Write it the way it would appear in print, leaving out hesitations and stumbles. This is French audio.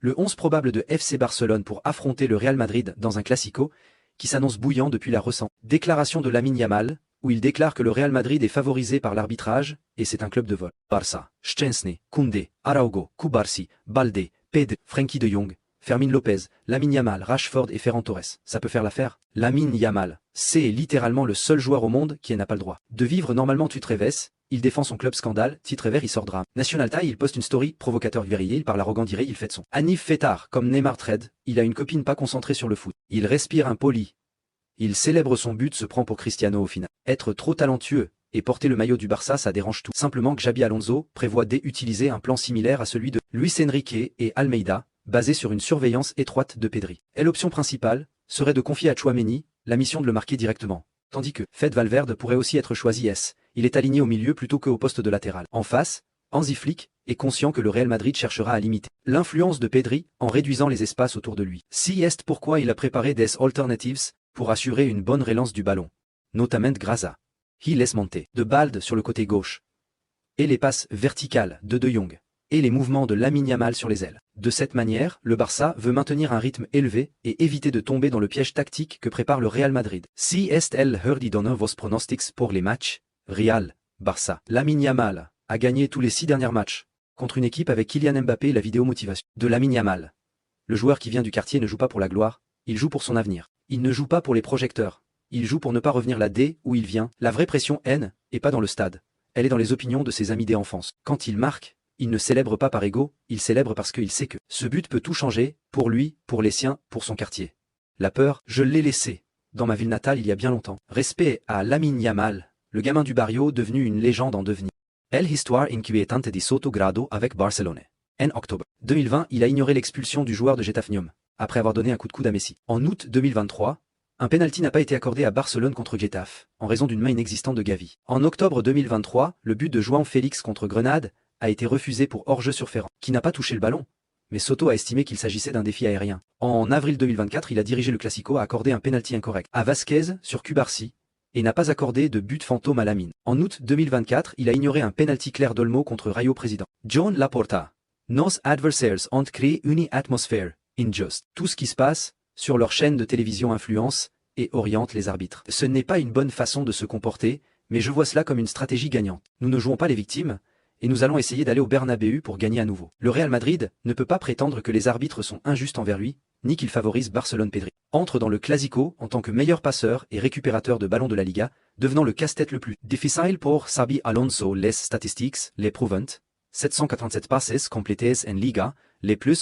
Le 11 probable de FC Barcelone pour affronter le Real Madrid dans un classico qui s'annonce bouillant depuis la récente déclaration de Lamine Yamal, où il déclare que le Real Madrid est favorisé par l'arbitrage et c'est un club de vol. Barça, Szczęsny, Koundé, Araujo, Cubarsí, Baldé, Pedri, Frenkie de Jong, Fermín López, Lamine Yamal, Rashford et Ferran Torres. Ça peut faire l'affaire. Lamine Yamal, c'est littéralement le seul joueur au monde qui n'a pas le droit de vivre normalement Tutreves. Il défend son club scandale, titre vert il sort drame. National Taille il poste une story, provocateur guerrier, il parle arrogant diré, il fait son. Anif Fetard, comme Neymar trade, il a une copine pas concentrée sur le foot. Il respire impoli. Il célèbre son but, se prend pour Cristiano au final. Être trop talentueux et porter le maillot du Barça ça dérange tout. Simplement que Xabi Alonso prévoit d'utiliser un plan similaire à celui de Luis Enrique et Almeida, basé sur une surveillance étroite de Pedri. Et l'option principale serait de confier à Tchouaméni la mission de le marquer directement. Tandis que Fede Valverde pourrait aussi être choisi il est aligné au milieu plutôt qu'au poste de latéral. En face, Hansi Flick est conscient que le Real Madrid cherchera à limiter l'influence de Pedri en réduisant les espaces autour de lui. Si est pourquoi il a préparé des alternatives pour assurer une bonne relance du ballon, notamment grâce à il laisse monter de Balde sur le côté gauche et les passes verticales de Jong et les mouvements de Lamine Yamal sur les ailes. De cette manière, le Barça veut maintenir un rythme élevé et éviter de tomber dans le piège tactique que prépare le Real Madrid. Si est el hurdy donner vos pronostics pour les matchs, Real, Barça. Lamine Yamal a gagné tous les 6 derniers matchs contre une équipe avec Kylian Mbappé et la vidéo motivation de Lamine Yamal. Le joueur qui vient du quartier ne joue pas pour la gloire, il joue pour son avenir. Il ne joue pas pour les projecteurs, il joue pour ne pas revenir là dès où il vient. La vraie pression est pas dans le stade, elle est dans les opinions de ses amis d'enfance. Quand il marque, il ne célèbre pas par ego, il célèbre parce qu'il sait que ce but peut tout changer, pour lui, pour les siens, pour son quartier. La peur, je l'ai laissée dans ma ville natale il y a bien longtemps. Respect à Lamine Yamal, le gamin du barrio devenu une légende en devenir. El histoire inquietante di Soto Grado avec Barcelone. En octobre 2020, il a ignoré l'expulsion du joueur de Getafe Niom, après avoir donné un coup de coude à Messi. En août 2023, un penalty n'a pas été accordé à Barcelone contre Getafe, en raison d'une main inexistante de Gavi. En octobre 2023, le but de João Félix contre Grenade a été refusé pour hors-jeu sur Ferran, qui n'a pas touché le ballon, mais Soto a estimé qu'il s'agissait d'un défi aérien. En avril 2024, il a dirigé le Classico à accorder un penalty incorrect à Vasquez sur Cubarsí, et n'a pas accordé de but fantôme à Lamine. En août 2024, il a ignoré un penalty clair d'Olmo contre Rayo Président. John Laporta. Nos adversaires ont créé une atmosphère injuste. Tout ce qui se passe sur leur chaîne de télévision influence et oriente les arbitres. Ce n'est pas une bonne façon de se comporter, mais je vois cela comme une stratégie gagnante. Nous ne jouons pas les victimes, et nous allons essayer d'aller au Bernabéu pour gagner à nouveau. Le Real Madrid ne peut pas prétendre que les arbitres sont injustes envers lui, ni qu'il favorise Barcelone. Pedri entre dans le Classico en tant que meilleur passeur et récupérateur de ballons de la Liga, devenant le casse-tête le plus difficile pour Xabi Alonso. Les statistiques les prouvent. 787 passes complétées en Liga, les plus